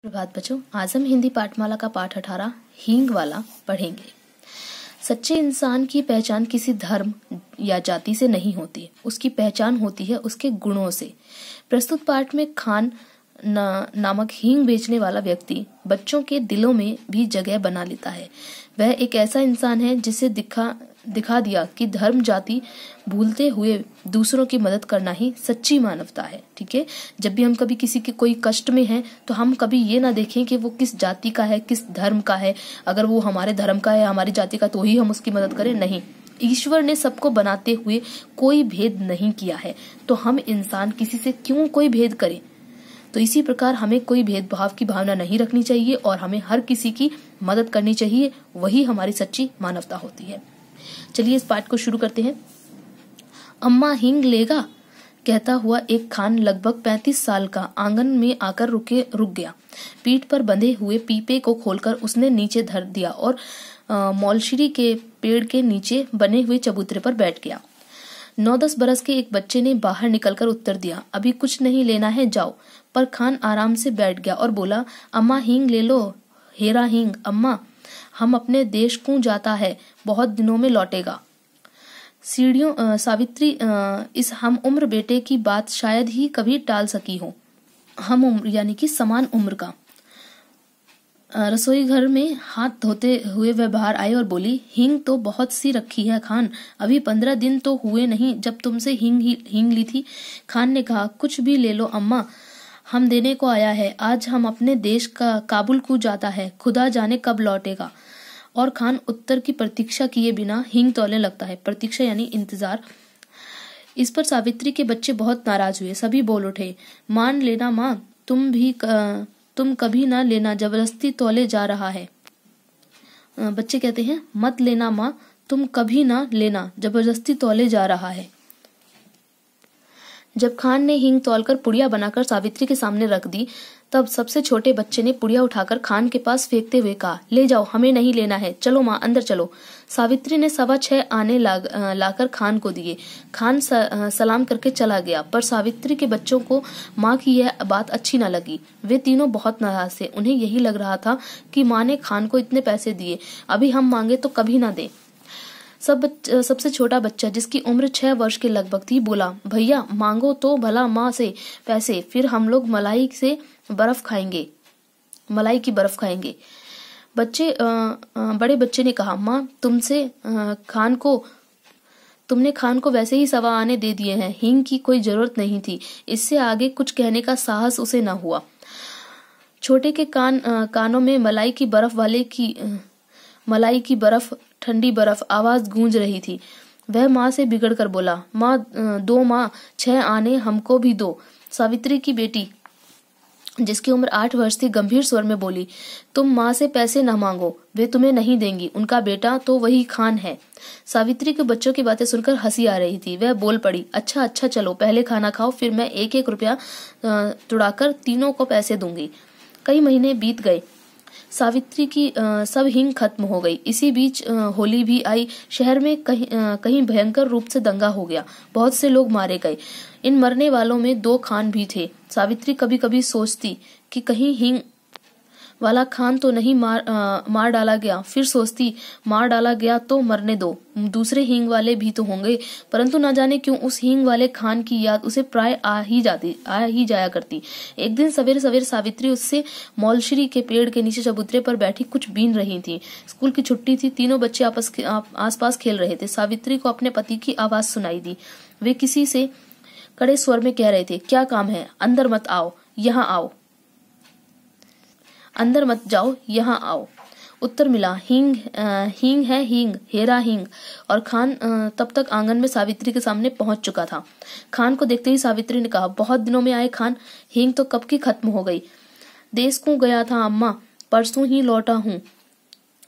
प्रभात बच्चों, आज हम हिंदी पाठमाला का पाठ 18 हींग वाला पढ़ेंगे। सच्चे इंसान की पहचान किसी धर्म या जाति से नहीं होती, उसकी पहचान होती है उसके गुणों से। प्रस्तुत पाठ में खान नामक हींग बेचने वाला व्यक्ति बच्चों के दिलों में भी जगह बना लेता है। वह एक ऐसा इंसान है जिसे दिखा दिया कि धर्म जाति भूलते हुए दूसरों की मदद करना ही सच्ची मानवता है। ठीक है, जब भी हम कभी किसी के कोई कष्ट में हैं तो हम कभी ये ना देखें कि वो किस जाति का है, किस धर्म का है। अगर वो हमारे धर्म का है, हमारी जाति का, तो ही हम उसकी मदद करें। नहीं, ईश्वर ने सबको बनाते हुए कोई भेद नहीं किया है, तो हम इंसान किसी से क्यों कोई भेद करें। तो इसी प्रकार हमें कोई भेदभाव की भावना नहीं रखनी चाहिए और हमें हर किसी की मदद करनी चाहिए। वही हमारी सच्ची मानवता होती है। चलिए इस पाठ को शुरू करते हैं। अम्मा हींग लेगा, कहता हुआ एक खान लगभग 35 साल का आंगन में आकर रुक गया। पीठ पर बंधे हुए पीपे को खोलकर उसने नीचे धर दिया और मौलश्री के पेड़ के नीचे बने हुए चबूतरे पर बैठ गया। 9-10 बरस के एक बच्चे ने बाहर निकलकर उत्तर दिया, अभी कुछ नहीं लेना है, जाओ। पर खान आराम से बैठ गया और बोला, अम्मा हींग ले लो। हेरा हींग अम्मा, हम अपने देश को जाता है, बहुत दिनों में लौटेगा। सीढ़ियों सावित्री इस हम उम्र बेटे की बात शायद ही कभी टाल सकी हो। हम उम्र यानी कि समान उम्र का। रसोई घर में हाथ धोते हुए वह बाहर आई और बोली, हींग तो बहुत सी रखी है खान, अभी 15 दिन तो हुए नहीं जब तुमसे हींग ली थी। खान ने कहा, कुछ भी ले लो अम्मा, हम देने को आया है। आज हम अपने देश का काबुल को जाता है, खुदा जाने कब लौटेगा। और खान उत्तर की प्रतीक्षा किए बिना हींग तोलने लगता है। प्रतीक्षा यानी इंतजार। इस पर सावित्री के बच्चे बहुत नाराज हुए। सभी बोल उठे, मान लेना माँ, तुम कभी ना लेना, जबरदस्ती तोले जा रहा है। बच्चे कहते हैं, मत लेना माँ, तुम कभी ना लेना, जबरदस्ती तोले जा रहा है। जब खान ने हींग तौलकर पुड़िया बनाकर सावित्री के सामने रख दी, तब सबसे छोटे बच्चे ने पुड़िया उठाकर खान के पास फेंकते हुए कहा, ले जाओ, हमें नहीं लेना है, चलो माँ अंदर चलो। सावित्री ने 6.25 आने लाकर खान को दिए। खान सलाम करके चला गया, पर सावित्री के बच्चों को माँ की यह बात अच्छी न लगी। वे तीनों बहुत नाराज थे। उन्हें यही लग रहा था कि माँ ने खान को इतने पैसे दिए, अभी हम मांगे तो कभी ना दे। सबसे छोटा बच्चा, जिसकी उम्र 6 वर्ष के लगभग थी, बोला, भैया मांगो तो भला माँ से पैसे, फिर हम लोग मलाई की बर्फ खाएंगे। बड़े बच्चे ने कहा, माँ तुमने खान को वैसे ही 1.25 आने दे दिए हैं, हींग की कोई जरूरत नहीं थी। इससे आगे कुछ कहने का साहस उसे न हुआ। छोटे के कानों में मलाई की बर्फ, ठंडी बर्फ आवाज गूंज रही थी। वह माँ से बिगड़ कर बोला, माँ दो माँ, 6 आने हमको भी दो। सावित्री की बेटी, जिसकी उम्र 8 वर्ष थी, गंभीर स्वर में बोली, तुम माँ से पैसे न मांगो, वे तुम्हें नहीं देंगी, उनका बेटा तो वही खान है। सावित्री के बच्चों की बातें सुनकर हंसी आ रही थी। वह बोल पड़ी, अच्छा चलो, पहले खाना खाओ, फिर मैं 1-1 रुपया तुड़ाकर तीनों को पैसे दूंगी। कई महीने बीत गए। सावित्री की सब हींग खत्म हो गई। इसी बीच होली भी आई। शहर में कहीं भयंकर रूप से दंगा हो गया। बहुत से लोग मारे गए। इन मरने वालों में 2 खान भी थे। सावित्री कभी कभी सोचती कि कहीं हींग वाला खान तो नहीं मार डाला गया। फिर सोचती, मार डाला गया तो मरने दो, दूसरे हींग वाले भी तो होंगे। परंतु न जाने क्यों उस हींग वाले खान की याद उसे प्राय आ ही जाया करती। एक दिन सवेरे सावित्री उससे मौलश्री के पेड़ के नीचे चबूतरे पर बैठी कुछ बीन रही थी। स्कूल की छुट्टी थी। तीनों बच्चे आसपास खेल रहे थे। सावित्री को अपने पति की आवाज सुनाई दी। वे किसी से कड़े स्वर में कह रहे थे, क्या काम है, अंदर मत आओ, यहाँ आओ, अंदर मत जाओ, यहाँ आओ। उत्तर मिला, हींग है, हींग, हेरा हींग। और खान तब तक आंगन में सावित्री के सामने पहुंच चुका था। खान को देखते ही सावित्री ने कहा, बहुत दिनों में आए खान, हींग तो कब की खत्म हो गई। देश को गया था अम्मा, परसों ही लौटा हूँ।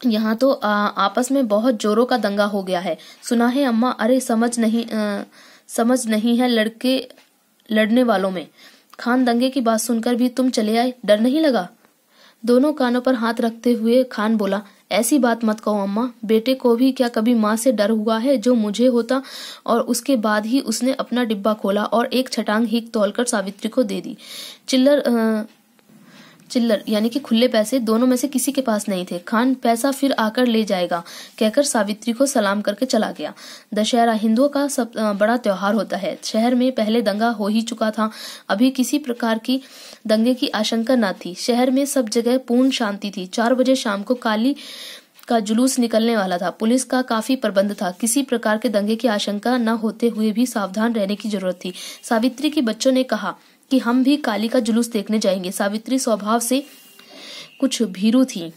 यहाँ तो आपस में बहुत जोरों का दंगा हो गया है, सुना है अम्मा। अरे समझ नहीं है लड़ने वालों में। खान, दंगे की बात सुनकर भी तुम चले आए, डर नहीं लगा। दोनों कानों पर हाथ रखते हुए खान बोला, ऐसी बात मत कहो अम्मा, बेटे को भी क्या कभी माँ से डर हुआ है जो मुझे होता। और उसके बाद ही उसने अपना डिब्बा खोला और एक छटांग हींग तौलकर सावित्री को दे दी। चिल्लर यानी कि खुले पैसे दोनों में से किसी के पास नहीं थे। खान पैसा फिर आकर ले जाएगा कहकर सावित्री को सलाम करके चला गया। दशहरा हिंदुओं का सब बड़ा त्योहार होता है। शहर में पहले दंगा हो ही चुका था, अभी किसी प्रकार की दंगे की आशंका न थी। शहर में सब जगह पूर्ण शांति थी। 4 बजे शाम को काली का जुलूस निकलने वाला था। पुलिस का काफी प्रबंध था। किसी प्रकार के दंगे की आशंका न होते हुए भी सावधान रहने की जरूरत थी। सावित्री के बच्चों ने कहा कि हम भी काली का जुलूस देखने जाएंगे। सावित्री स्वभाव से कुछ भीरू थी,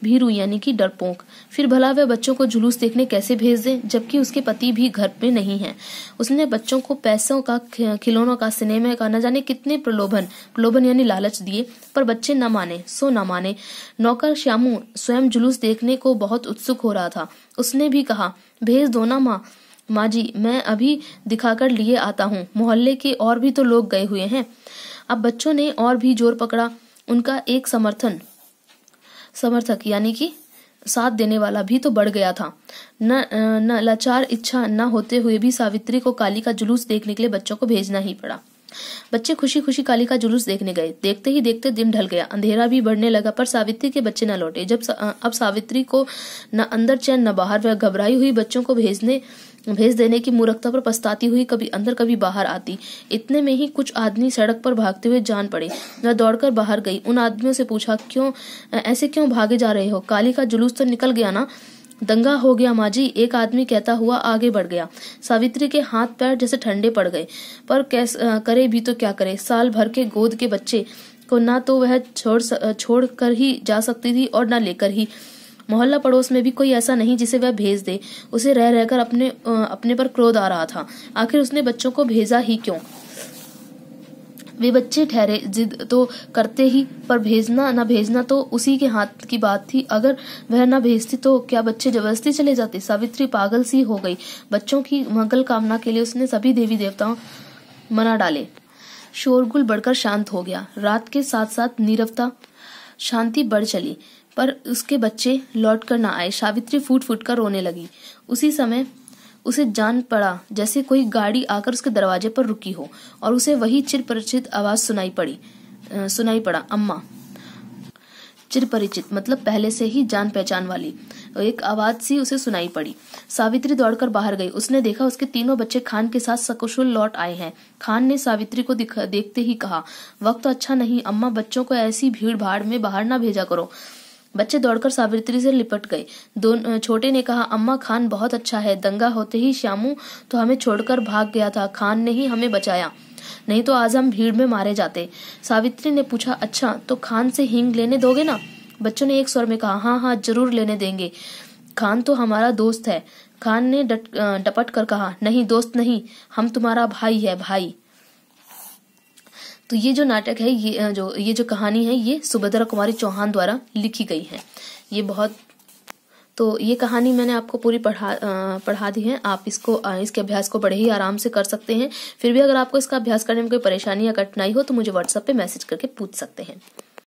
भीरू यानी कि डरपोक। फिर भला वह बच्चों को जुलूस देखने कैसे भेज दे, जबकि उसके पति भी घर पे नहीं है। उसने बच्चों को पैसों का, खिलौनों का, सिनेमा का न जाने कितने प्रलोभन यानी लालच दिए, पर बच्चे न माने सो न माने। नौकर श्यामू स्वयं जुलूस देखने को बहुत उत्सुक हो रहा था। उसने भी कहा, भेज दो ना माँ जी, मैं अभी दिखाकर लिए आता हूँ। मोहल्ले के और भी तो लोग गए हुए हैं। अब बच्चों ने और भी जोर पकड़ा। उनका एक समर्थक यानी कि साथ देने वाला भी तो बढ़ गया था। न लाचार इच्छा न होते हुए भी सावित्री को काली का जुलूस देखने के लिए बच्चों को भेजना ही पड़ा। बच्चे खुशी खुशी काली का जुलूस देखने गए। देखते ही देखते दिन ढल गया, अंधेरा भी बढ़ने लगा, पर सावित्री के बच्चे न लौटे। अब सावित्री को न अंदर चैन न बाहर। वह घबराई हुई बच्चों को भेज देने की मूर्खता पर पछताती हुई कभी अंदर कभी बाहर आती। इतने में ही कुछ आदमी सड़क पर भागते हुए जान पड़े। वह दौड़कर बाहर गई। उन आदमियों से पूछा, क्यों भागे जा रहे हो? काली का जुलूस तो निकल गया ना? दंगा हो गया माँ जी, एक आदमी कहता हुआ आगे बढ़ गया। सावित्री के हाथ पैर जैसे ठंडे पड़ गए, पर करे भी तो क्या करे। साल भर के गोद के बच्चे को ना तो वह छोड़ कर ही जा सकती थी और ना लेकर ही। मोहल्ला पड़ोस में भी कोई ऐसा नहीं जिसे वह भेज दे। उसे रह रहकर अपने पर क्रोध आ रहा था। आखिर उसने बच्चों को भेजा ही क्यों? वे बच्चे ठहरे, जिद तो करते ही, पर भेजना न भेजना तो उसी के हाथ की बात थी। अगर वह न भेजती तो क्या बच्चे जबरदस्ती चले जाते? सावित्री पागल सी हो गई। बच्चों की मंगल कामना के लिए उसने सभी देवी देवताओं मना डाले। शोरगुल बढ़कर शांत हो गया। रात के साथ साथ नीरवता, शांति बढ़ चली, पर उसके बच्चे लौट कर न आए। सावित्री फूट फूट कर रोने लगी। उसी समय उसे जान पड़ा जैसे कोई गाड़ी आकर उसके दरवाजे पर रुकी हो, और उसे वही चिरपरिचित आवाज सुनाई पड़ा, अम्मा। चिरपरिचित मतलब पहले से ही जान पहचान वाली एक आवाज सी उसे सुनाई पड़ी। सावित्री दौड़कर बाहर गई। उसने देखा उसके तीनों बच्चे खान के साथ सकुशल लौट आए हैं। खान ने सावित्री को देखते ही कहा, वक्त तो अच्छा नहीं अम्मा, बच्चों को ऐसी भीड़ भाड़ में बाहर ना भेजा करो। बच्चे दौड़कर सावित्री से लिपट गए। छोटे ने कहा, अम्मा खान बहुत अच्छा है। दंगा होते ही श्यामू तो हमें छोड़कर भाग गया था। खान ने ही हमें बचाया, नहीं तो आज हम भीड़ में मारे जाते। सावित्री ने पूछा, अच्छा तो खान से हींग लेने दोगे ना? बच्चों ने एक स्वर में कहा, हाँ हाँ जरूर लेने देंगे, खान तो हमारा दोस्त है। खान ने डपट कर कहा, नहीं दोस्त नहीं, हम तुम्हारा भाई है, भाई। तो ये जो नाटक है, ये जो कहानी है, ये सुभद्रा कुमारी चौहान द्वारा लिखी गई है। ये कहानी मैंने आपको पूरी पढ़ा दी है। आप इसके अभ्यास को बड़े ही आराम से कर सकते हैं। फिर भी अगर आपको इसका अभ्यास करने में कोई परेशानी या कठिनाई हो तो मुझे व्हाट्सएप पे मैसेज करके पूछ सकते हैं।